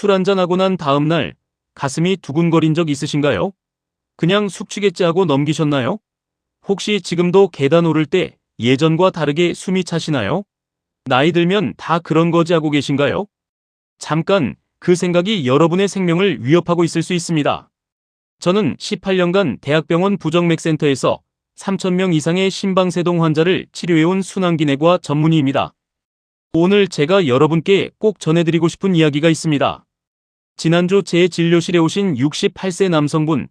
술 한잔하고 난 다음 날 가슴이 두근거린 적 있으신가요? 그냥 숙취겠지 하고 넘기셨나요? 혹시 지금도 계단 오를 때 예전과 다르게 숨이 차시나요? 나이 들면 다 그런 거지 하고 계신가요? 잠깐 그 생각이 여러분의 생명을 위협하고 있을 수 있습니다. 저는 18년간 대학병원 부정맥센터에서 3,000명 이상의 심방세동 환자를 치료해온 순환기내과 전문의입니다. 오늘 제가 여러분께 꼭 전해드리고 싶은 이야기가 있습니다. 지난주 제 진료실에 오신 68세 남성분,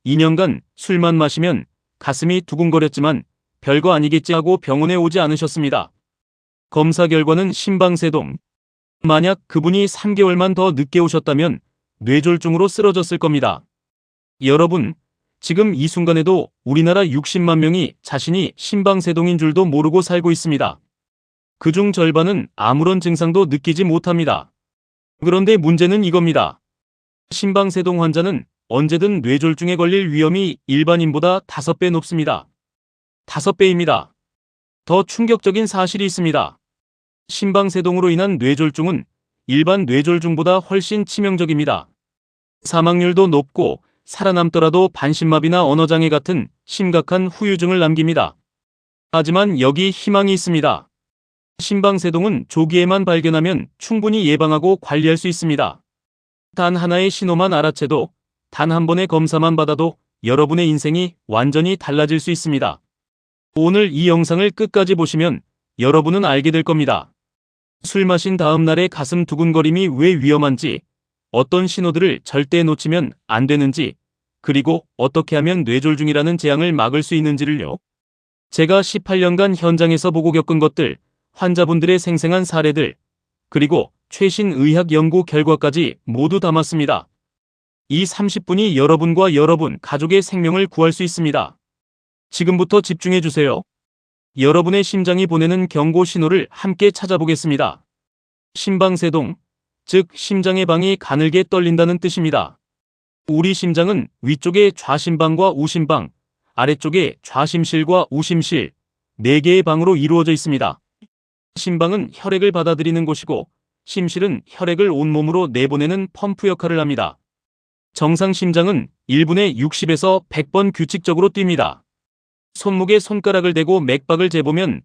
2년간 술만 마시면 가슴이 두근거렸지만 별거 아니겠지 하고 병원에 오지 않으셨습니다. 검사 결과는 심방세동. 만약 그분이 3개월만 더 늦게 오셨다면 뇌졸중으로 쓰러졌을 겁니다. 여러분, 지금 이 순간에도 우리나라 60만 명이 자신이 심방세동인 줄도 모르고 살고 있습니다. 그중 절반은 아무런 증상도 느끼지 못합니다. 그런데 문제는 이겁니다. 심방세동 환자는 언제든 뇌졸중에 걸릴 위험이 일반인보다 5배 높습니다. 5배입니다. 더 충격적인 사실이 있습니다. 심방세동으로 인한 뇌졸중은 일반 뇌졸중보다 훨씬 치명적입니다. 사망률도 높고 살아남더라도 반신마비나 언어장애 같은 심각한 후유증을 남깁니다. 하지만 여기 희망이 있습니다. 심방세동은 조기에만 발견하면 충분히 예방하고 관리할 수 있습니다. 단 하나의 신호만 알아채도, 단 한 번의 검사만 받아도 여러분의 인생이 완전히 달라질 수 있습니다. 오늘 이 영상을 끝까지 보시면 여러분은 알게 될 겁니다. 술 마신 다음 날의 가슴 두근거림이 왜 위험한지, 어떤 신호들을 절대 놓치면 안 되는지, 그리고 어떻게 하면 뇌졸중이라는 재앙을 막을 수 있는지를요. 제가 18년간 현장에서 보고 겪은 것들, 환자분들의 생생한 사례들, 그리고 최신 의학 연구 결과까지 모두 담았습니다. 이 30분이 여러분과 여러분 가족의 생명을 구할 수 있습니다. 지금부터 집중해 주세요. 여러분의 심장이 보내는 경고 신호를 함께 찾아보겠습니다. 심방세동, 즉 심장의 방이 가늘게 떨린다는 뜻입니다. 우리 심장은 위쪽에 좌심방과 우심방, 아래쪽에 좌심실과 우심실, 4개의 방으로 이루어져 있습니다. 심방은 혈액을 받아들이는 곳이고 심실은 혈액을 온몸으로 내보내는 펌프 역할을 합니다. 정상 심장은 1분에 60에서 100번 규칙적으로 뜁니다. 손목에 손가락을 대고 맥박을 재보면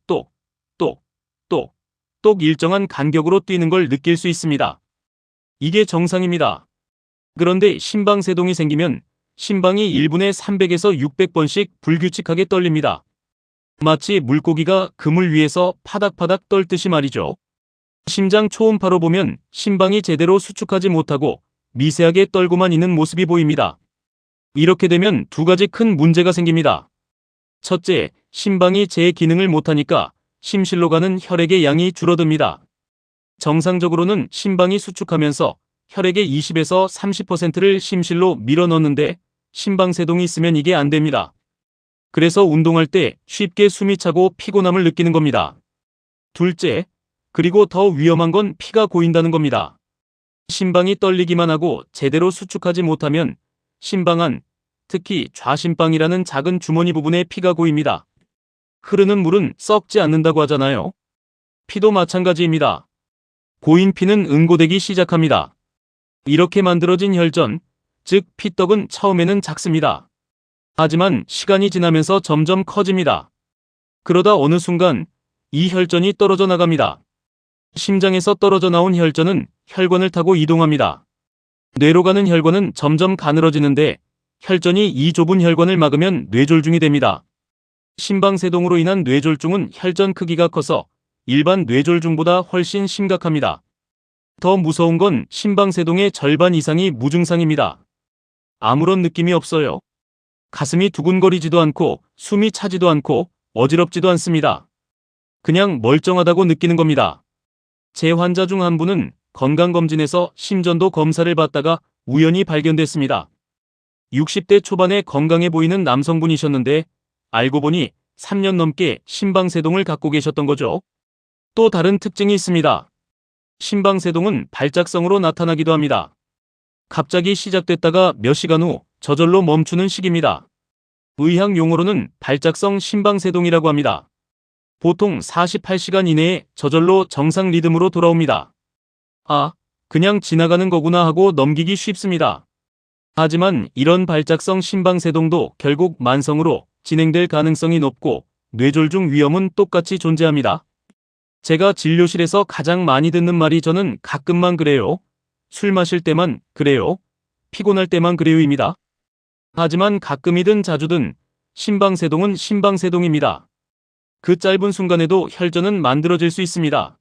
똑 일정한 간격으로 뛰는 걸 느낄 수 있습니다. 이게 정상입니다. 그런데 심방세동이 생기면 심방이 1분에 300에서 600번씩 불규칙하게 떨립니다. 마치 물고기가 그물 위에서 파닥파닥 떨듯이 말이죠. 심장 초음파로 보면 심방이 제대로 수축하지 못하고 미세하게 떨고만 있는 모습이 보입니다. 이렇게 되면 두 가지 큰 문제가 생깁니다. 첫째, 심방이 제 기능을 못하니까 심실로 가는 혈액의 양이 줄어듭니다. 정상적으로는 심방이 수축하면서 혈액의 20에서 30%를 심실로 밀어넣는데 심방세동이 있으면 이게 안 됩니다. 그래서 운동할 때 쉽게 숨이 차고 피곤함을 느끼는 겁니다. 둘째, 그리고 더 위험한 건 피가 고인다는 겁니다. 심방이 떨리기만 하고 제대로 수축하지 못하면 심방 안, 특히 좌심방이라는 작은 주머니 부분에 피가 고입니다. 흐르는 물은 썩지 않는다고 하잖아요. 피도 마찬가지입니다. 고인 피는 응고되기 시작합니다. 이렇게 만들어진 혈전, 즉 피떡은 처음에는 작습니다. 하지만 시간이 지나면서 점점 커집니다. 그러다 어느 순간 이 혈전이 떨어져 나갑니다. 심장에서 떨어져 나온 혈전은 혈관을 타고 이동합니다. 뇌로 가는 혈관은 점점 가늘어지는데 혈전이 이 좁은 혈관을 막으면 뇌졸중이 됩니다. 심방세동으로 인한 뇌졸중은 혈전 크기가 커서 일반 뇌졸중보다 훨씬 심각합니다. 더 무서운 건 심방세동의 절반 이상이 무증상입니다. 아무런 느낌이 없어요. 가슴이 두근거리지도 않고 숨이 차지도 않고 어지럽지도 않습니다. 그냥 멀쩡하다고 느끼는 겁니다. 제 환자 중 한 분은 건강검진에서 심전도 검사를 받다가 우연히 발견됐습니다. 60대 초반에 건강해 보이는 남성분이셨는데 알고 보니 3년 넘게 심방세동을 갖고 계셨던 거죠. 또 다른 특징이 있습니다. 심방세동은 발작성으로 나타나기도 합니다. 갑자기 시작됐다가 몇 시간 후 저절로 멈추는 시기입니다. 의학 용어로는 발작성 심방세동이라고 합니다. 보통 48시간 이내에 저절로 정상 리듬으로 돌아옵니다. 그냥 지나가는 거구나 하고 넘기기 쉽습니다. 하지만 이런 발작성 심방세동도 결국 만성으로 진행될 가능성이 높고 뇌졸중 위험은 똑같이 존재합니다. 제가 진료실에서 가장 많이 듣는 말이 저는 가끔만 그래요. 술 마실 때만 그래요. 피곤할 때만 그래요입니다. 하지만 가끔이든 자주든 심방세동은 심방세동입니다. 그 짧은 순간에도 혈전은 만들어질 수 있습니다.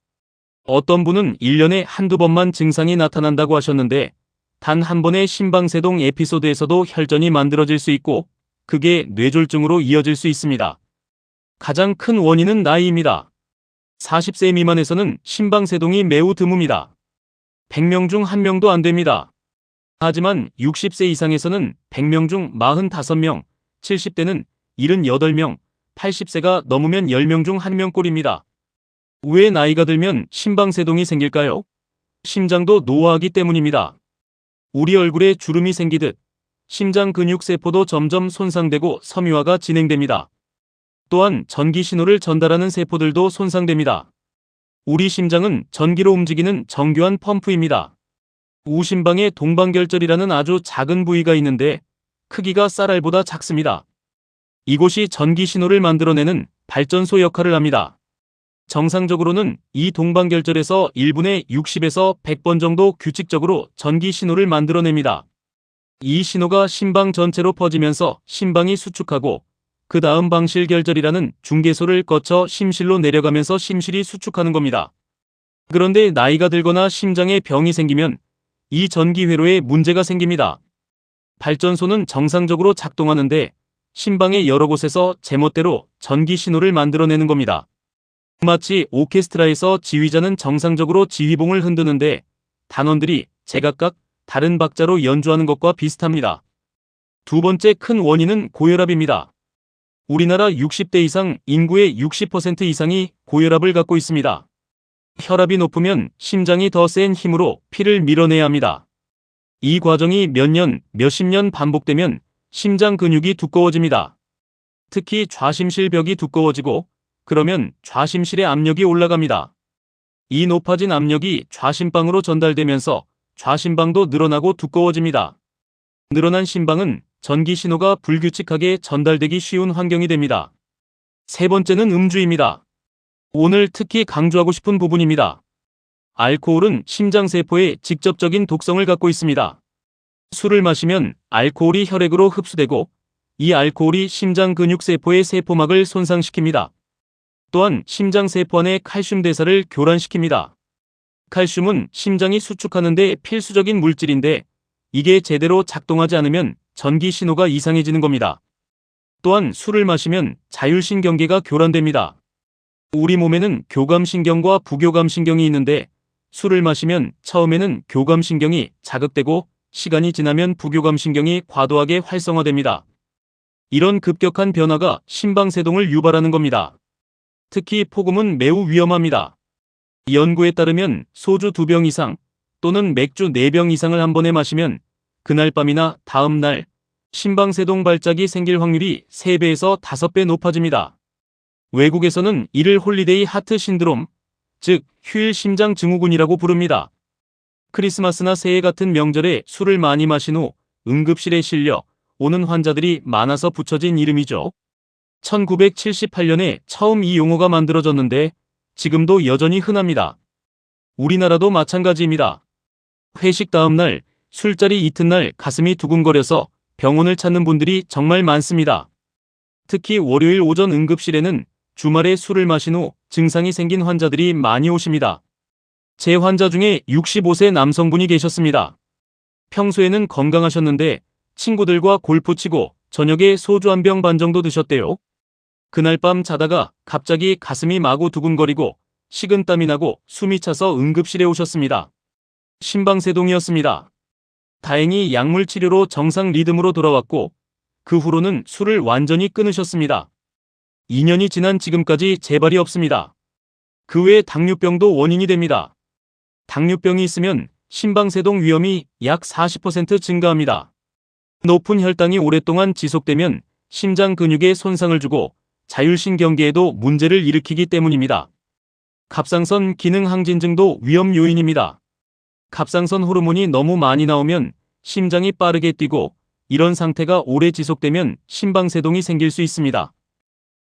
어떤 분은 1년에 한두 번만 증상이 나타난다고 하셨는데 단 한 번의 심방세동 에피소드에서도 혈전이 만들어질 수 있고 그게 뇌졸중으로 이어질 수 있습니다. 가장 큰 원인은 나이입니다. 40세 미만에서는 심방세동이 매우 드뭅니다. 100명 중 1명도 안 됩니다. 하지만 60세 이상에서는 100명 중 45명, 70대는 78명, 80세가 넘으면 10명 중 1명꼴입니다. 왜 나이가 들면 심방세동이 생길까요? 심장도 노화하기 때문입니다. 우리 얼굴에 주름이 생기듯 심장 근육 세포도 점점 손상되고 섬유화가 진행됩니다. 또한 전기 신호를 전달하는 세포들도 손상됩니다. 우리 심장은 전기로 움직이는 정교한 펌프입니다. 우심방에 동방결절이라는 아주 작은 부위가 있는데 크기가 쌀알보다 작습니다. 이곳이 전기 신호를 만들어내는 발전소 역할을 합니다. 정상적으로는 이 동방결절에서 1분에 60에서 100번 정도 규칙적으로 전기 신호를 만들어냅니다. 이 신호가 심방 전체로 퍼지면서 심방이 수축하고 그 다음 방실결절이라는 중개소를 거쳐 심실로 내려가면서 심실이 수축하는 겁니다. 그런데 나이가 들거나 심장에 병이 생기면 이 전기 회로에 문제가 생깁니다. 발전소는 정상적으로 작동하는데 심방의 여러 곳에서 제멋대로 전기 신호를 만들어내는 겁니다. 마치 오케스트라에서 지휘자는 정상적으로 지휘봉을 흔드는데 단원들이 제각각 다른 박자로 연주하는 것과 비슷합니다. 두 번째 큰 원인은 고혈압입니다. 우리나라 60대 이상 인구의 60% 이상이 고혈압을 갖고 있습니다. 혈압이 높으면 심장이 더 센 힘으로 피를 밀어내야 합니다. 이 과정이 몇 년, 몇십 년 반복되면 심장 근육이 두꺼워집니다. 특히 좌심실 벽이 두꺼워지고 그러면 좌심실의 압력이 올라갑니다. 이 높아진 압력이 좌심방으로 전달되면서 좌심방도 늘어나고 두꺼워집니다. 늘어난 심방은 전기 신호가 불규칙하게 전달되기 쉬운 환경이 됩니다. 세 번째는 음주입니다. 오늘 특히 강조하고 싶은 부분입니다. 알코올은 심장세포에 직접적인 독성을 갖고 있습니다. 술을 마시면 알코올이 혈액으로 흡수되고 이 알코올이 심장 근육세포의 세포막을 손상시킵니다. 또한 심장세포 안의 칼슘 대사를 교란시킵니다. 칼슘은 심장이 수축하는 데 필수적인 물질인데 이게 제대로 작동하지 않으면 전기 신호가 이상해지는 겁니다. 또한 술을 마시면 자율신경계가 교란됩니다. 우리 몸에는 교감신경과 부교감신경이 있는데 술을 마시면 처음에는 교감신경이 자극되고 시간이 지나면 부교감신경이 과도하게 활성화됩니다. 이런 급격한 변화가 심방세동을 유발하는 겁니다. 특히 폭음은 매우 위험합니다. 연구에 따르면 소주 2병 이상 또는 맥주 4병 이상을 한 번에 마시면 그날 밤이나 다음 날 심방세동 발작이 생길 확률이 3배에서 5배 높아집니다. 외국에서는 이를 홀리데이 하트 신드롬, 즉 휴일 심장 증후군이라고 부릅니다. 크리스마스나 새해 같은 명절에 술을 많이 마신 후 응급실에 실려 오는 환자들이 많아서 붙여진 이름이죠. 1978년에 처음 이 용어가 만들어졌는데 지금도 여전히 흔합니다. 우리나라도 마찬가지입니다. 회식 다음 날, 술자리 이튿날 가슴이 두근거려서 병원을 찾는 분들이 정말 많습니다. 특히 월요일 오전 응급실에는 주말에 술을 마신 후 증상이 생긴 환자들이 많이 오십니다. 제 환자 중에 65세 남성분이 계셨습니다. 평소에는 건강하셨는데 친구들과 골프 치고 저녁에 소주 한 병 반 정도 드셨대요. 그날 밤 자다가 갑자기 가슴이 마구 두근거리고 식은땀이 나고 숨이 차서 응급실에 오셨습니다. 심방세동이었습니다. 다행히 약물 치료로 정상 리듬으로 돌아왔고 그 후로는 술을 완전히 끊으셨습니다. 2년이 지난 지금까지 재발이 없습니다. 그 외에 당뇨병도 원인이 됩니다. 당뇨병이 있으면 심방세동 위험이 약 40% 증가합니다. 높은 혈당이 오랫동안 지속되면 심장 근육에 손상을 주고 자율신경계에도 문제를 일으키기 때문입니다. 갑상선 기능 항진증도 위험 요인입니다. 갑상선 호르몬이 너무 많이 나오면 심장이 빠르게 뛰고 이런 상태가 오래 지속되면 심방세동이 생길 수 있습니다.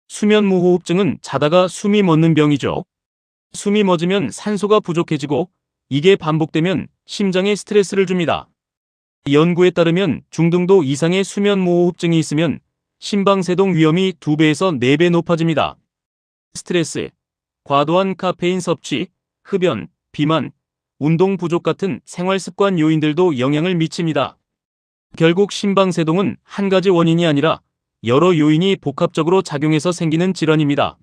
수면무호흡증은 자다가 숨이 멎는 병이죠. 숨이 멎으면 산소가 부족해지고 이게 반복되면 심장에 스트레스를 줍니다. 연구에 따르면 중등도 이상의 수면무호흡증이 있으면 심방세동 위험이 2배에서 4배 높아집니다. 스트레스, 과도한 카페인 섭취, 흡연, 비만, 운동 부족 같은 생활습관 요인들도 영향을 미칩니다. 결국 심방세동은 한 가지 원인이 아니라 여러 요인이 복합적으로 작용해서 생기는 질환입니다.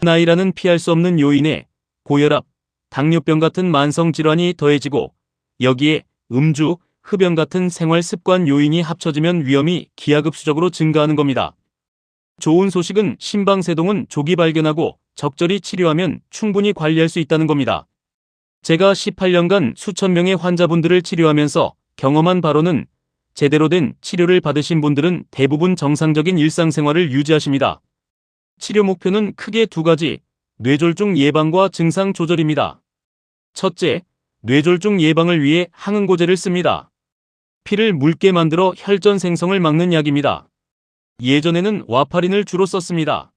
나이라는 피할 수 없는 요인에 고혈압, 당뇨병 같은 만성 질환이 더해지고 여기에 음주, 흡연 같은 생활습관 요인이 합쳐지면 위험이 기하급수적으로 증가하는 겁니다. 좋은 소식은 심방세동은 조기 발견하고 적절히 치료하면 충분히 관리할 수 있다는 겁니다. 제가 18년간 수천 명의 환자분들을 치료하면서 경험한 바로는 제대로 된 치료를 받으신 분들은 대부분 정상적인 일상생활을 유지하십니다. 치료 목표는 크게 2가지, 뇌졸중 예방과 증상 조절입니다. 첫째, 뇌졸중 예방을 위해 항응고제를 씁니다. 피를 묽게 만들어 혈전 생성을 막는 약입니다. 예전에는 와파린을 주로 썼습니다.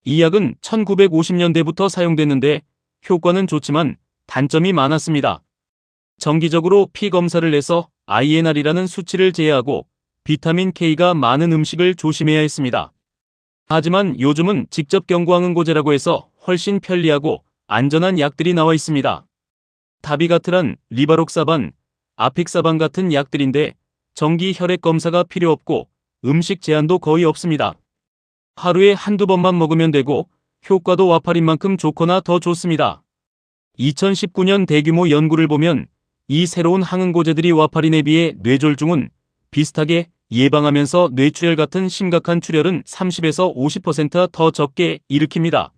이 약은 1950년대부터 사용됐는데 효과는 좋지만 단점이 많았습니다. 정기적으로 피 검사를 해서 INR이라는 수치를 제외하고 비타민 K가 많은 음식을 조심해야 했습니다. 하지만 요즘은 직접 경구항응고제라고 해서 훨씬 편리하고 안전한 약들이 나와 있습니다. 다비가트란, 리바록사반, 아픽사반 같은 약들인데 정기 혈액 검사가 필요 없고 음식 제한도 거의 없습니다. 하루에 한두 번만 먹으면 되고 효과도 와파린만큼 좋거나 더 좋습니다. 2019년 대규모 연구를 보면 이 새로운 항응고제들이 와파린에 비해 뇌졸중은 비슷하게 예방하면서 뇌출혈 같은 심각한 출혈은 30에서 50% 더 적게 일으킵니다.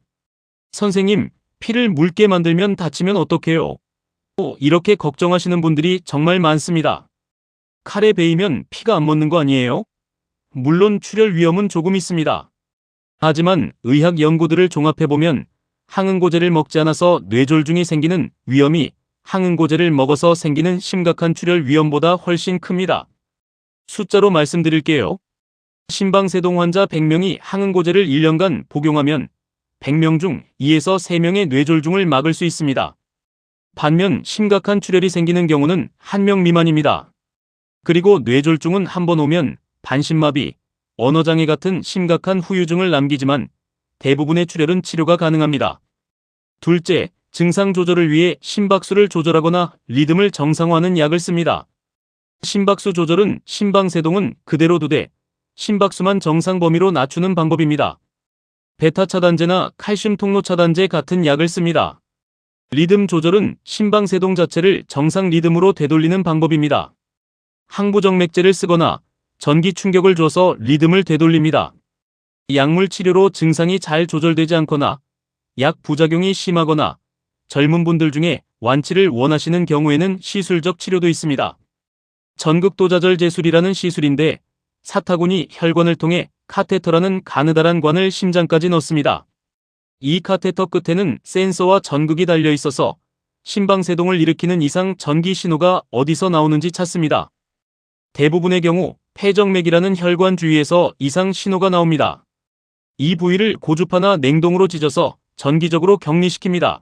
선생님, 피를 묽게 만들면 다치면 어떡해요? 이렇게 걱정하시는 분들이 정말 많습니다. 칼에 베이면 피가 안 멎는 거 아니에요? 물론 출혈 위험은 조금 있습니다. 하지만 의학 연구들을 종합해보면 항응고제를 먹지 않아서 뇌졸중이 생기는 위험이 항응고제를 먹어서 생기는 심각한 출혈 위험보다 훨씬 큽니다. 숫자로 말씀드릴게요. 심방세동 환자 100명이 항응고제를 1년간 복용하면 100명 중 2에서 3명의 뇌졸중을 막을 수 있습니다. 반면 심각한 출혈이 생기는 경우는 1명 미만입니다. 그리고 뇌졸중은 한 번 오면 반신마비, 언어장애 같은 심각한 후유증을 남기지만 대부분의 출혈은 치료가 가능합니다. 둘째, 증상 조절을 위해 심박수를 조절하거나 리듬을 정상화하는 약을 씁니다. 심박수 조절은 심방세동은 그대로 두되 심박수만 정상 범위로 낮추는 방법입니다. 베타 차단제나 칼슘 통로 차단제 같은 약을 씁니다. 리듬 조절은 심방세동 자체를 정상 리듬으로 되돌리는 방법입니다. 항부정맥제를 쓰거나 전기 충격을 줘서 리듬을 되돌립니다. 약물 치료로 증상이 잘 조절되지 않거나 약 부작용이 심하거나 젊은 분들 중에 완치를 원하시는 경우에는 시술적 치료도 있습니다. 전극도자절 제술이라는 시술인데 사타구니 혈관을 통해 카테터라는 가느다란 관을 심장까지 넣습니다. 이 카테터 끝에는 센서와 전극이 달려 있어서 심방세동을 일으키는 이상 전기 신호가 어디서 나오는지 찾습니다. 대부분의 경우 폐정맥이라는 혈관 주위에서 이상 신호가 나옵니다. 이 부위를 고주파나 냉동으로 찢어서 전기적으로 격리시킵니다.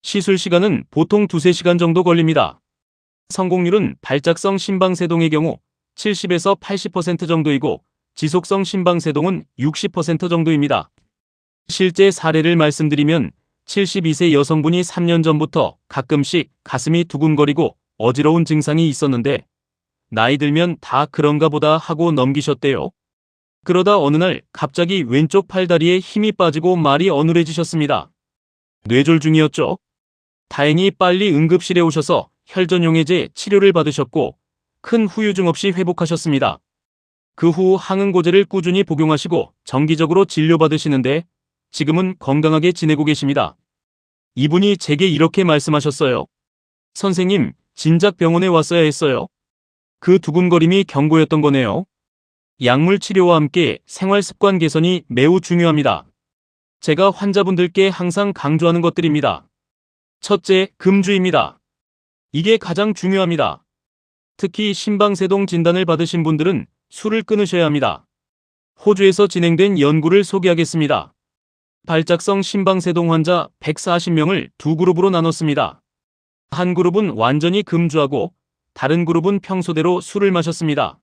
시술 시간은 보통 2~3시간 정도 걸립니다. 성공률은 발작성 심방세동의 경우 70에서 80% 정도이고 지속성 심방세동은 60% 정도입니다. 실제 사례를 말씀드리면 72세 여성분이 3년 전부터 가끔씩 가슴이 두근거리고 어지러운 증상이 있었는데 나이 들면 다 그런가 보다 하고 넘기셨대요. 그러다 어느 날 갑자기 왼쪽 팔다리에 힘이 빠지고 말이 어눌해지셨습니다. 뇌졸중이었죠. 다행히 빨리 응급실에 오셔서 혈전용해제 치료를 받으셨고 큰 후유증 없이 회복하셨습니다. 그 후 항응고제를 꾸준히 복용하시고 정기적으로 진료받으시는데 지금은 건강하게 지내고 계십니다. 이분이 제게 이렇게 말씀하셨어요. 선생님, 진작 병원에 왔어야 했어요. 그 두근거림이 경고였던 거네요. 약물 치료와 함께 생활습관 개선이 매우 중요합니다. 제가 환자분들께 항상 강조하는 것들입니다. 첫째, 금주입니다. 이게 가장 중요합니다. 특히 심방세동 진단을 받으신 분들은 술을 끊으셔야 합니다. 호주에서 진행된 연구를 소개하겠습니다. 발작성 심방세동 환자 140명을 두 그룹으로 나눴습니다. 한 그룹은 완전히 금주하고 다른 그룹은 평소대로 술을 마셨습니다.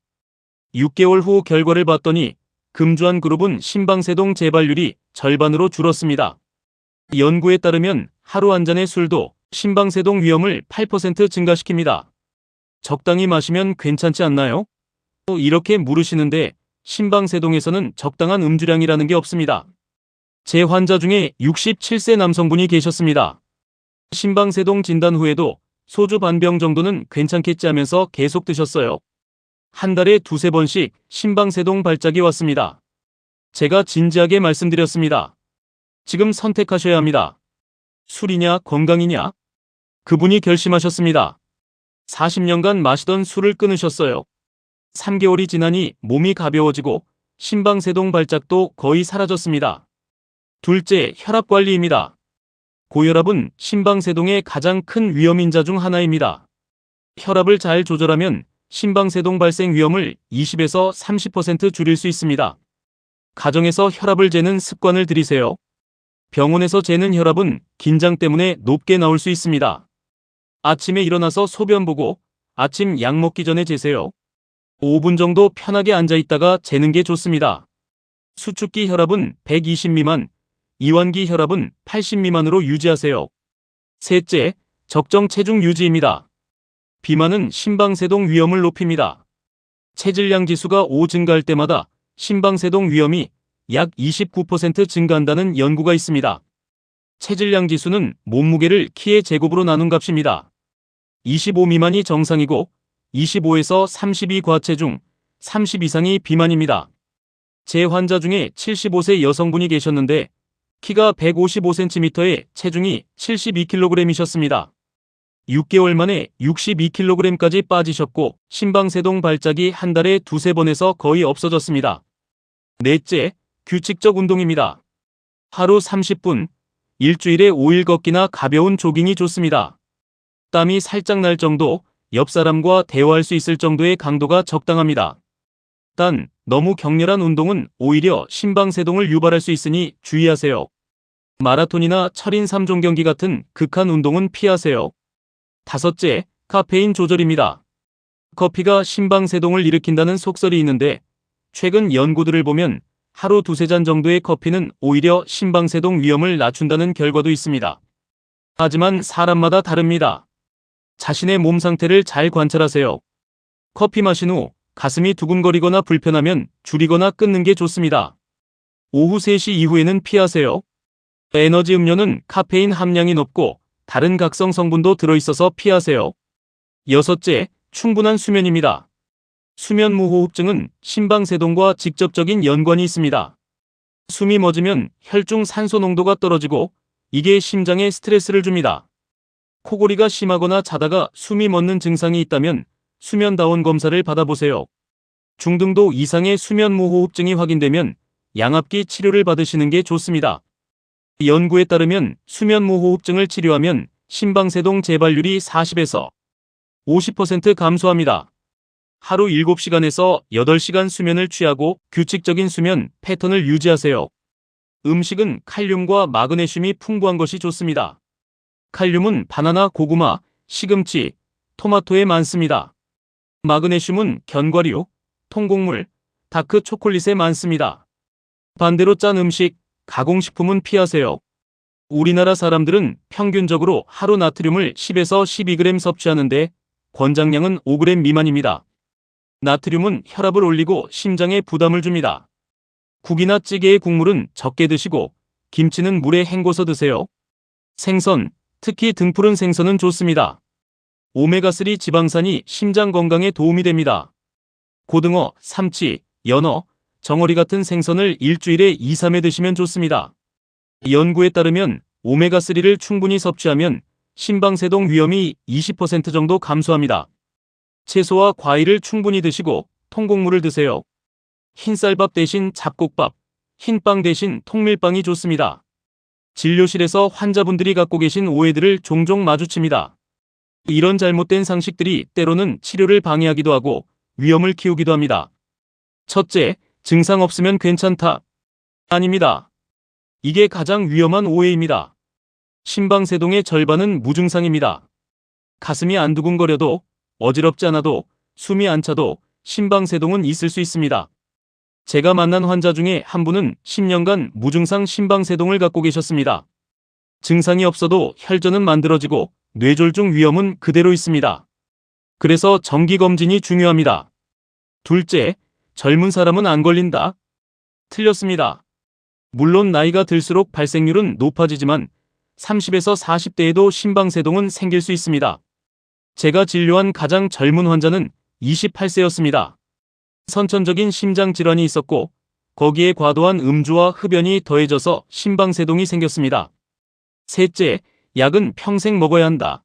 6개월 후 결과를 봤더니 금주한 그룹은 심방세동 재발률이 절반으로 줄었습니다. 연구에 따르면 하루 한 잔의 술도 심방세동 위험을 8% 증가시킵니다. 적당히 마시면 괜찮지 않나요? 이렇게 물으시는데 심방세동에서는 적당한 음주량이라는 게 없습니다. 제 환자 중에 67세 남성분이 계셨습니다. 심방세동 진단 후에도 소주 반병 정도는 괜찮겠지 하면서 계속 드셨어요. 한 달에 두세 번씩 심방세동 발작이 왔습니다. 제가 진지하게 말씀드렸습니다. 지금 선택하셔야 합니다. 술이냐 건강이냐? 그분이 결심하셨습니다. 40년간 마시던 술을 끊으셨어요. 3개월이 지나니 몸이 가벼워지고 심방세동 발작도 거의 사라졌습니다. 둘째, 혈압관리입니다. 고혈압은 심방세동의 가장 큰 위험인자 중 하나입니다. 혈압을 잘 조절하면 심방세동 발생 위험을 20에서 30% 줄일 수 있습니다. 가정에서 혈압을 재는 습관을 들이세요. 병원에서 재는 혈압은 긴장 때문에 높게 나올 수 있습니다. 아침에 일어나서 소변 보고 아침 약 먹기 전에 재세요. 5분 정도 편하게 앉아 있다가 재는 게 좋습니다. 수축기 혈압은 120 미만, 이완기 혈압은 80 미만으로 유지하세요. 셋째, 적정 체중 유지입니다. 비만은 심방세동 위험을 높입니다. 체질량 지수가 5 증가할 때마다 심방세동 위험이 약 29% 증가한다는 연구가 있습니다. 체질량 지수는 몸무게를 키의 제곱으로 나눈 값입니다. 25 미만이 정상이고 25에서 32 과체중, 30 이상이 비만입니다. 제 환자 중에 75세 여성분이 계셨는데 키가 155cm에 체중이 72kg이셨습니다. 6개월 만에 62kg까지 빠지셨고 심방세동 발작이 한 달에 두세 번에서 거의 없어졌습니다. 넷째, 규칙적 운동입니다. 하루 30분, 일주일에 5일 걷기나 가벼운 조깅이 좋습니다. 땀이 살짝 날 정도, 옆 사람과 대화할 수 있을 정도의 강도가 적당합니다. 단, 너무 격렬한 운동은 오히려 심방세동을 유발할 수 있으니 주의하세요. 마라톤이나 철인 3종 경기 같은 극한 운동은 피하세요. 다섯째, 카페인 조절입니다. 커피가 심방세동을 일으킨다는 속설이 있는데 최근 연구들을 보면 하루 두세 잔 정도의 커피는 오히려 심방세동 위험을 낮춘다는 결과도 있습니다. 하지만 사람마다 다릅니다. 자신의 몸 상태를 잘 관찰하세요. 커피 마신 후 가슴이 두근거리거나 불편하면 줄이거나 끊는 게 좋습니다. 오후 3시 이후에는 피하세요. 에너지 음료는 카페인 함량이 높고 다른 각성 성분도 들어있어서 피하세요. 여섯째, 충분한 수면입니다. 수면무호흡증은 심방세동과 직접적인 연관이 있습니다. 숨이 멎으면 혈중 산소 농도가 떨어지고 이게 심장에 스트레스를 줍니다. 코골이가 심하거나 자다가 숨이 멎는 증상이 있다면 수면다원 검사를 받아보세요. 중등도 이상의 수면무호흡증이 확인되면 양압기 치료를 받으시는 게 좋습니다. 연구에 따르면 수면무호흡증을 치료하면 심방세동 재발률이 40에서 50% 감소합니다. 하루 7시간에서 8시간 수면을 취하고 규칙적인 수면 패턴을 유지하세요. 음식은 칼륨과 마그네슘이 풍부한 것이 좋습니다. 칼륨은 바나나, 고구마, 시금치, 토마토에 많습니다. 마그네슘은 견과류, 통곡물, 다크 초콜릿에 많습니다. 반대로 짠 음식, 가공식품은 피하세요. 우리나라 사람들은 평균적으로 하루 나트륨을 10에서 12g 섭취하는데 권장량은 5g 미만입니다. 나트륨은 혈압을 올리고 심장에 부담을 줍니다. 국이나 찌개의 국물은 적게 드시고 김치는 물에 헹궈서 드세요. 생선, 특히 등푸른 생선은 좋습니다. 오메가3 지방산이 심장 건강에 도움이 됩니다. 고등어, 삼치, 연어, 정어리 같은 생선을 일주일에 2, 3회 드시면 좋습니다. 연구에 따르면 오메가3를 충분히 섭취하면 심방세동 위험이 20% 정도 감소합니다. 채소와 과일을 충분히 드시고 통곡물을 드세요. 흰쌀밥 대신 잡곡밥, 흰빵 대신 통밀빵이 좋습니다. 진료실에서 환자분들이 갖고 계신 오해들을 종종 마주칩니다. 이런 잘못된 상식들이 때로는 치료를 방해하기도 하고 위험을 키우기도 합니다. 첫째, 증상 없으면 괜찮다. 아닙니다. 이게 가장 위험한 오해입니다. 심방세동의 절반은 무증상입니다. 가슴이 안 두근거려도, 어지럽지 않아도, 숨이 안 차도 심방세동은 있을 수 있습니다. 제가 만난 환자 중에 한 분은 10년간 무증상 심방세동을 갖고 계셨습니다. 증상이 없어도 혈전은 만들어지고 뇌졸중 위험은 그대로 있습니다. 그래서 정기검진이 중요합니다. 둘째, 젊은 사람은 안 걸린다. 틀렸습니다. 물론 나이가 들수록 발생률은 높아지지만 30에서 40대에도 심방세동은 생길 수 있습니다. 제가 진료한 가장 젊은 환자는 28세였습니다. 선천적인 심장질환이 있었고 거기에 과도한 음주와 흡연이 더해져서 심방세동이 생겼습니다. 셋째, 약은 평생 먹어야 한다.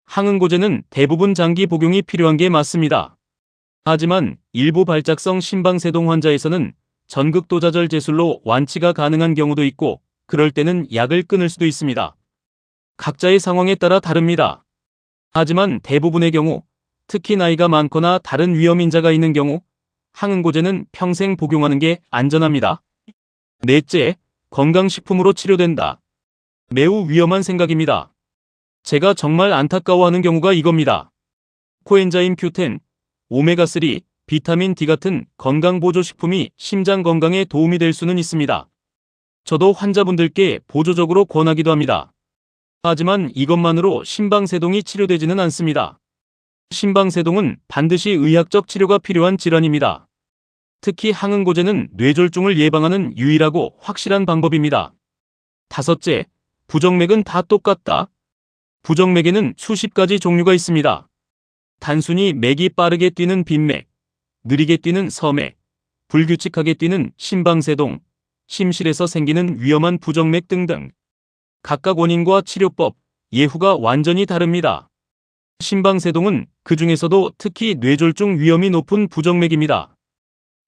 항응고제는 대부분 장기 복용이 필요한 게 맞습니다. 하지만 일부 발작성 심방세동 환자에서는 전극도자절 제술로 완치가 가능한 경우도 있고 그럴 때는 약을 끊을 수도 있습니다. 각자의 상황에 따라 다릅니다. 하지만 대부분의 경우, 특히 나이가 많거나 다른 위험인자가 있는 경우 항응고제는 평생 복용하는 게 안전합니다. 넷째, 건강식품으로 치료된다. 매우 위험한 생각입니다. 제가 정말 안타까워하는 경우가 이겁니다. 코엔자임 Q10, 오메가3, 비타민 D 같은 건강보조식품이 심장 건강에 도움이 될 수는 있습니다. 저도 환자분들께 보조적으로 권하기도 합니다. 하지만 이것만으로 심방세동이 치료되지는 않습니다. 심방세동은 반드시 의학적 치료가 필요한 질환입니다. 특히 항응고제는 뇌졸중을 예방하는 유일하고 확실한 방법입니다. 다섯째, 부정맥은 다 똑같다. 부정맥에는 수십 가지 종류가 있습니다. 단순히 맥이 빠르게 뛰는 빈맥, 느리게 뛰는 서맥, 불규칙하게 뛰는 심방세동, 심실에서 생기는 위험한 부정맥 등등. 각각 원인과 치료법, 예후가 완전히 다릅니다. 심방세동은 그 중에서도 특히 뇌졸중 위험이 높은 부정맥입니다.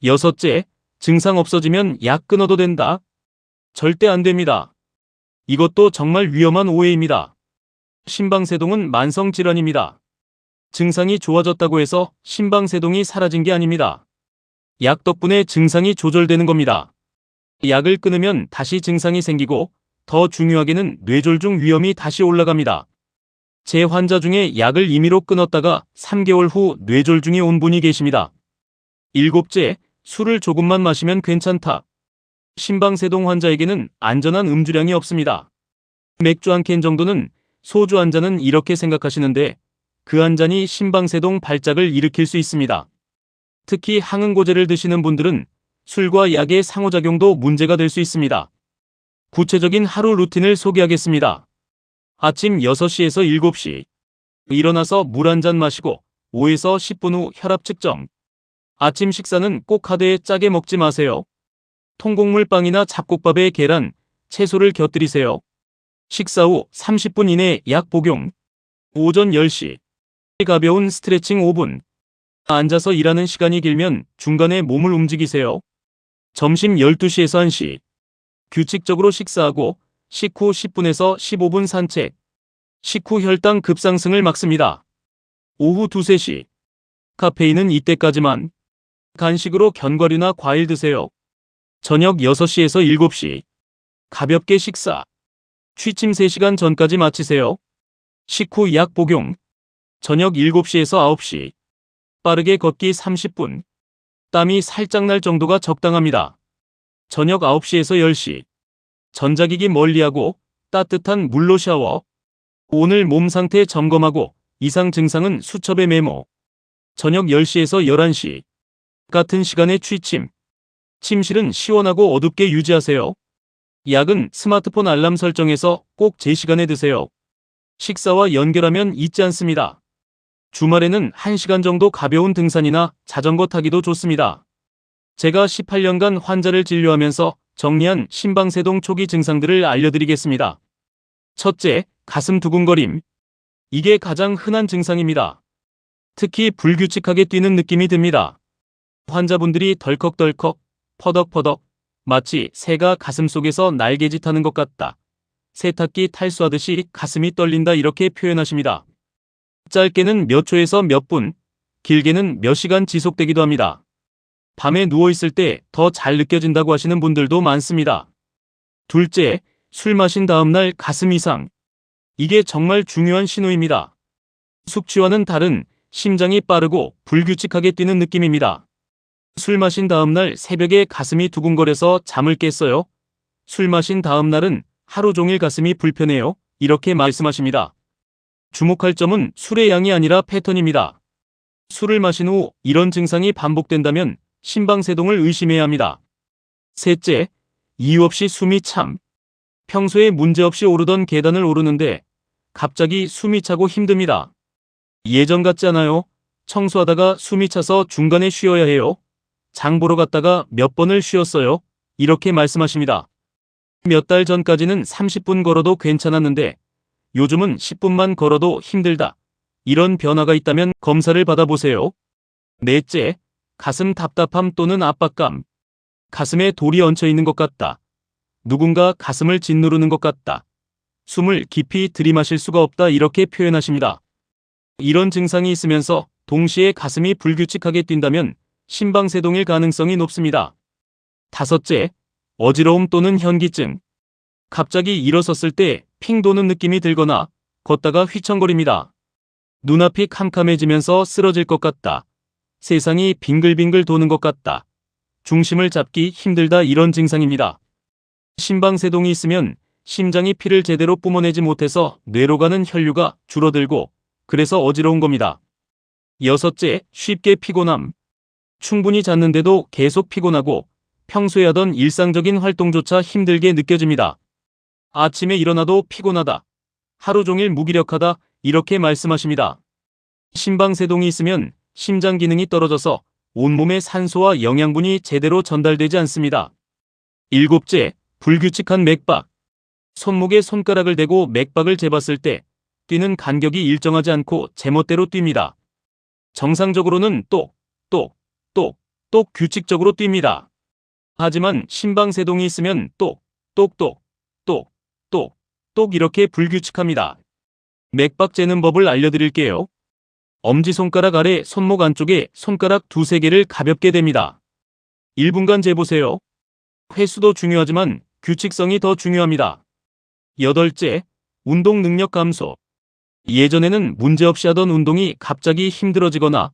여섯째, 증상 없어지면 약 끊어도 된다? 절대 안 됩니다. 이것도 정말 위험한 오해입니다. 심방세동은 만성질환입니다. 증상이 좋아졌다고 해서 심방세동이 사라진 게 아닙니다. 약 덕분에 증상이 조절되는 겁니다. 약을 끊으면 다시 증상이 생기고 더 중요하게는 뇌졸중 위험이 다시 올라갑니다. 제 환자 중에 약을 임의로 끊었다가 3개월 후 뇌졸중이 온 분이 계십니다. 일곱째, 술을 조금만 마시면 괜찮다. 심방세동 환자에게는 안전한 음주량이 없습니다. 맥주 한 캔 정도는, 소주 한 잔은 이렇게 생각하시는데 그 한 잔이 심방세동 발작을 일으킬 수 있습니다. 특히 항응고제를 드시는 분들은 술과 약의 상호작용도 문제가 될 수 있습니다. 구체적인 하루 루틴을 소개하겠습니다. 아침 6시에서 7시. 일어나서 물 한 잔 마시고 5에서 10분 후 혈압 측정. 아침 식사는 꼭 하되 짜게 먹지 마세요. 통곡물 빵이나 잡곡밥에 계란, 채소를 곁들이세요. 식사 후 30분 이내 약 복용. 오전 10시. 가벼운 스트레칭 5분. 앉아서 일하는 시간이 길면 중간에 몸을 움직이세요. 점심 12시에서 1시. 규칙적으로 식사하고 식후 10분에서 15분 산책. 식후 혈당 급상승을 막습니다. 오후 2, 3시. 카페인은 이때까지만. 간식으로 견과류나 과일 드세요. 저녁 6시에서 7시. 가볍게 식사. 취침 3시간 전까지 마치세요. 식후 약 복용. 저녁 7시에서 9시. 빠르게 걷기 30분. 땀이 살짝 날 정도가 적당합니다. 저녁 9시에서 10시. 전자기기 멀리하고 따뜻한 물로 샤워. 오늘 몸 상태 점검하고 이상 증상은 수첩에 메모. 저녁 10시에서 11시. 같은 시간에 취침. 침실은 시원하고 어둡게 유지하세요. 약은 스마트폰 알람 설정해서 꼭 제 시간에 드세요. 식사와 연결하면 잊지 않습니다. 주말에는 1시간 정도 가벼운 등산이나 자전거 타기도 좋습니다. 제가 18년간 환자를 진료하면서 정리한 심방세동 초기 증상들을 알려드리겠습니다. 첫째, 가슴 두근거림. 이게 가장 흔한 증상입니다. 특히 불규칙하게 뛰는 느낌이 듭니다. 환자분들이 덜컥덜컥, 퍼덕퍼덕, 마치 새가 가슴속에서 날개짓하는 것 같다. 세탁기 탈수하듯이 가슴이 떨린다 이렇게 표현하십니다. 짧게는 몇 초에서 몇 분, 길게는 몇 시간 지속되기도 합니다. 밤에 누워있을 때 더 잘 느껴진다고 하시는 분들도 많습니다. 둘째, 술 마신 다음날 가슴 이상. 이게 정말 중요한 신호입니다. 숙취와는 다른 심장이 빠르고 불규칙하게 뛰는 느낌입니다. 술 마신 다음날 새벽에 가슴이 두근거려서 잠을 깼어요. 술 마신 다음날은 하루 종일 가슴이 불편해요. 이렇게 말씀하십니다. 주목할 점은 술의 양이 아니라 패턴입니다. 술을 마신 후 이런 증상이 반복된다면 심방세동을 의심해야 합니다. 셋째, 이유 없이 숨이 참. 평소에 문제없이 오르던 계단을 오르는데 갑자기 숨이 차고 힘듭니다. 예전 같지 않아요? 청소하다가 숨이 차서 중간에 쉬어야 해요. 장 보러 갔다가 몇 번을 쉬었어요. 이렇게 말씀하십니다. 몇 달 전까지는 30분 걸어도 괜찮았는데 요즘은 10분만 걸어도 힘들다. 이런 변화가 있다면 검사를 받아보세요. 넷째, 가슴 답답함 또는 압박감. 가슴에 돌이 얹혀 있는 것 같다. 누군가 가슴을 짓누르는 것 같다. 숨을 깊이 들이마실 수가 없다. 이렇게 표현하십니다. 이런 증상이 있으면서 동시에 가슴이 불규칙하게 뛴다면 심방세동일 가능성이 높습니다. 다섯째, 어지러움 또는 현기증. 갑자기 일어섰을 때 핑 도는 느낌이 들거나 걷다가 휘청거립니다. 눈앞이 캄캄해지면서 쓰러질 것 같다. 세상이 빙글빙글 도는 것 같다. 중심을 잡기 힘들다. 이런 증상입니다. 심방세동이 있으면 심장이 피를 제대로 뿜어내지 못해서 뇌로 가는 혈류가 줄어들고 그래서 어지러운 겁니다. 여섯째, 쉽게 피곤함. 충분히 잤는데도 계속 피곤하고 평소에 하던 일상적인 활동조차 힘들게 느껴집니다. 아침에 일어나도 피곤하다. 하루 종일 무기력하다. 이렇게 말씀하십니다. 심방세동이 있으면 심장 기능이 떨어져서 온몸에 산소와 영양분이 제대로 전달되지 않습니다. 일곱째, 불규칙한 맥박. 손목에 손가락을 대고 맥박을 재봤을 때 뛰는 간격이 일정하지 않고 제멋대로 뜁니다. 정상적으로는 똑 규칙적으로 뜁니다. 하지만 심방세동이 있으면 똑 이렇게 불규칙합니다. 맥박 재는 법을 알려드릴게요. 엄지손가락 아래 손목 안쪽에 손가락 두세 개를 가볍게 댑니다. 1분간 재보세요. 횟수도 중요하지만 규칙성이 더 중요합니다. 여덟째, 운동 능력 감소. 예전에는 문제없이 하던 운동이 갑자기 힘들어지거나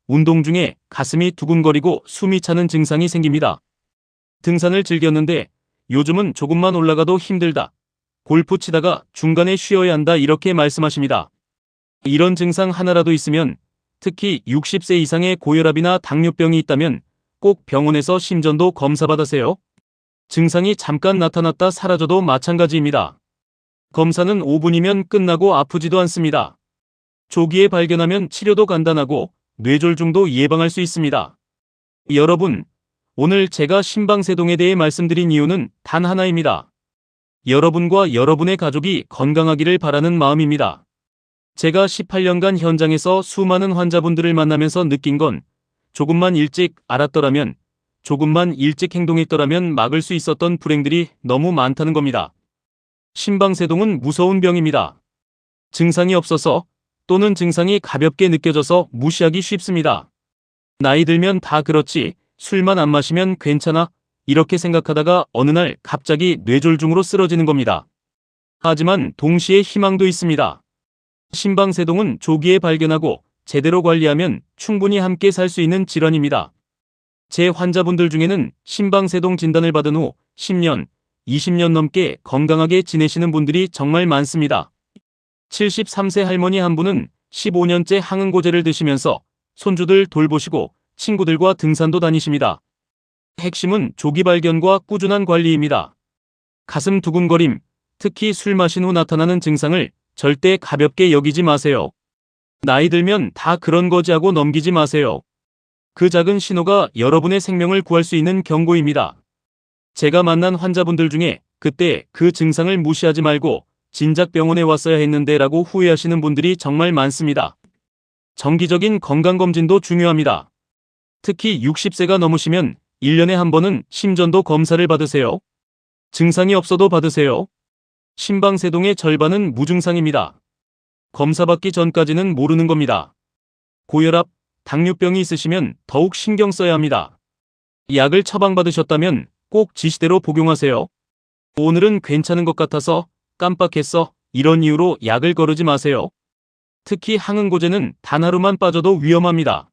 운동 중에 가슴이 두근거리고 숨이 차는 증상이 생깁니다. 등산을 즐겼는데 요즘은 조금만 올라가도 힘들다. 골프 치다가 중간에 쉬어야 한다. 이렇게 말씀하십니다. 이런 증상 하나라도 있으면 특히 60세 이상의 고혈압이나 당뇨병이 있다면 꼭 병원에서 심전도 검사받으세요. 증상이 잠깐 나타났다 사라져도 마찬가지입니다. 검사는 5분이면 끝나고 아프지도 않습니다. 조기에 발견하면 치료도 간단하고 뇌졸중도 예방할 수 있습니다. 여러분, 오늘 제가 심방세동에 대해 말씀드린 이유는 단 하나입니다. 여러분과 여러분의 가족이 건강하기를 바라는 마음입니다. 제가 18년간 현장에서 수많은 환자분들을 만나면서 느낀 건 조금만 일찍 알았더라면, 조금만 일찍 행동했더라면 막을 수 있었던 불행들이 너무 많다는 겁니다. 심방세동은 무서운 병입니다. 증상이 없어서 또는 증상이 가볍게 느껴져서 무시하기 쉽습니다. 나이 들면 다 그렇지, 술만 안 마시면 괜찮아, 이렇게 생각하다가 어느 날 갑자기 뇌졸중으로 쓰러지는 겁니다. 하지만 동시에 희망도 있습니다. 심방세동은 조기에 발견하고 제대로 관리하면 충분히 함께 살 수 있는 질환입니다. 제 환자분들 중에는 심방세동 진단을 받은 후 10년, 20년 넘게 건강하게 지내시는 분들이 정말 많습니다. 73세 할머니 한 분은 15년째 항응고제를 드시면서 손주들 돌보시고 친구들과 등산도 다니십니다. 핵심은 조기 발견과 꾸준한 관리입니다. 가슴 두근거림, 특히 술 마신 후 나타나는 증상을 절대 가볍게 여기지 마세요. 나이 들면 다 그런 거지 하고 넘기지 마세요. 그 작은 신호가 여러분의 생명을 구할 수 있는 경고입니다. 제가 만난 환자분들 중에 그때 그 증상을 무시하지 말고 진작 병원에 왔어야 했는데 라고 후회하시는 분들이 정말 많습니다. 정기적인 건강검진도 중요합니다. 특히 60세가 넘으시면 1년에 한 번은 심전도 검사를 받으세요. 증상이 없어도 받으세요. 심방세동의 절반은 무증상입니다. 검사받기 전까지는 모르는 겁니다. 고혈압, 당뇨병이 있으시면 더욱 신경 써야 합니다. 약을 처방받으셨다면 꼭 지시대로 복용하세요. 오늘은 괜찮은 것 같아서 깜빡했어. 이런 이유로 약을 거르지 마세요. 특히 항응고제는 단 하루만 빠져도 위험합니다.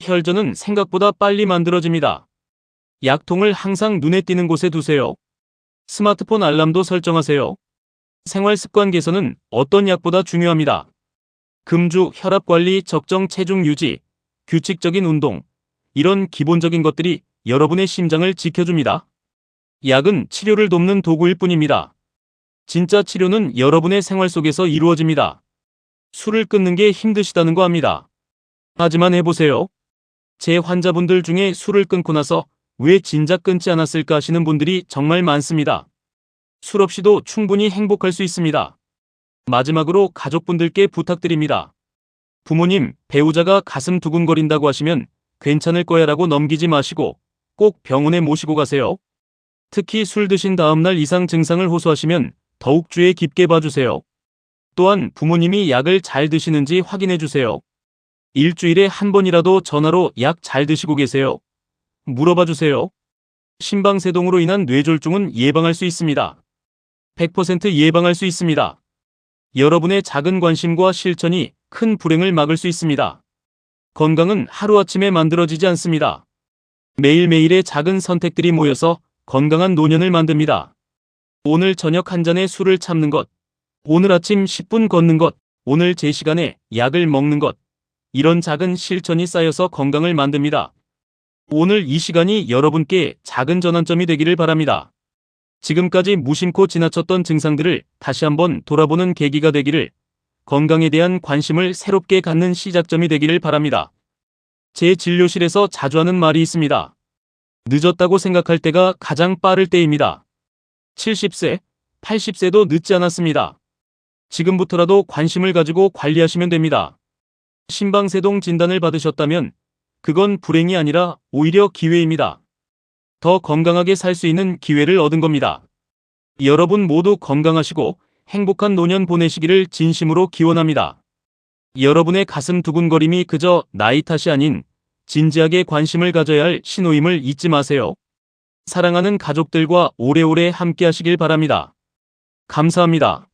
혈전은 생각보다 빨리 만들어집니다. 약통을 항상 눈에 띄는 곳에 두세요. 스마트폰 알람도 설정하세요. 생활습관 개선은 어떤 약보다 중요합니다. 금주, 혈압관리, 적정 체중 유지, 규칙적인 운동, 이런 기본적인 것들이 여러분의 심장을 지켜줍니다. 약은 치료를 돕는 도구일 뿐입니다. 진짜 치료는 여러분의 생활 속에서 이루어집니다. 술을 끊는 게 힘드시다는 거 압니다. 하지만 해보세요. 제 환자분들 중에 술을 끊고 나서 왜 진작 끊지 않았을까 하시는 분들이 정말 많습니다. 술 없이도 충분히 행복할 수 있습니다. 마지막으로 가족분들께 부탁드립니다. 부모님, 배우자가 가슴 두근거린다고 하시면 괜찮을 거야 라고 넘기지 마시고 꼭 병원에 모시고 가세요. 특히 술 드신 다음날 이상 증상을 호소하시면 더욱 주의 깊게 봐주세요. 또한 부모님이 약을 잘 드시는지 확인해 주세요. 일주일에 한 번이라도 전화로 약 잘 드시고 계세요? 물어봐 주세요. 심방세동으로 인한 뇌졸중은 예방할 수 있습니다. 100% 예방할 수 있습니다. 여러분의 작은 관심과 실천이 큰 불행을 막을 수 있습니다. 건강은 하루아침에 만들어지지 않습니다. 매일매일의 작은 선택들이 모여서 건강한 노년을 만듭니다. 오늘 저녁 한 잔의 술을 참는 것, 오늘 아침 10분 걷는 것, 오늘 제 시간에 약을 먹는 것, 이런 작은 실천이 쌓여서 건강을 만듭니다. 오늘 이 시간이 여러분께 작은 전환점이 되기를 바랍니다. 지금까지 무심코 지나쳤던 증상들을 다시 한번 돌아보는 계기가 되기를, 건강에 대한 관심을 새롭게 갖는 시작점이 되기를 바랍니다. 제 진료실에서 자주 하는 말이 있습니다. 늦었다고 생각할 때가 가장 빠를 때입니다. 70세, 80세도 늦지 않았습니다. 지금부터라도 관심을 가지고 관리하시면 됩니다. 심방세동 진단을 받으셨다면 그건 불행이 아니라 오히려 기회입니다. 더 건강하게 살 수 있는 기회를 얻은 겁니다. 여러분 모두 건강하시고 행복한 노년 보내시기를 진심으로 기원합니다. 여러분의 가슴 두근거림이 그저 나이 탓이 아닌 진지하게 관심을 가져야 할 신호임을 잊지 마세요. 사랑하는 가족들과 오래오래 함께 하시길 바랍니다. 감사합니다.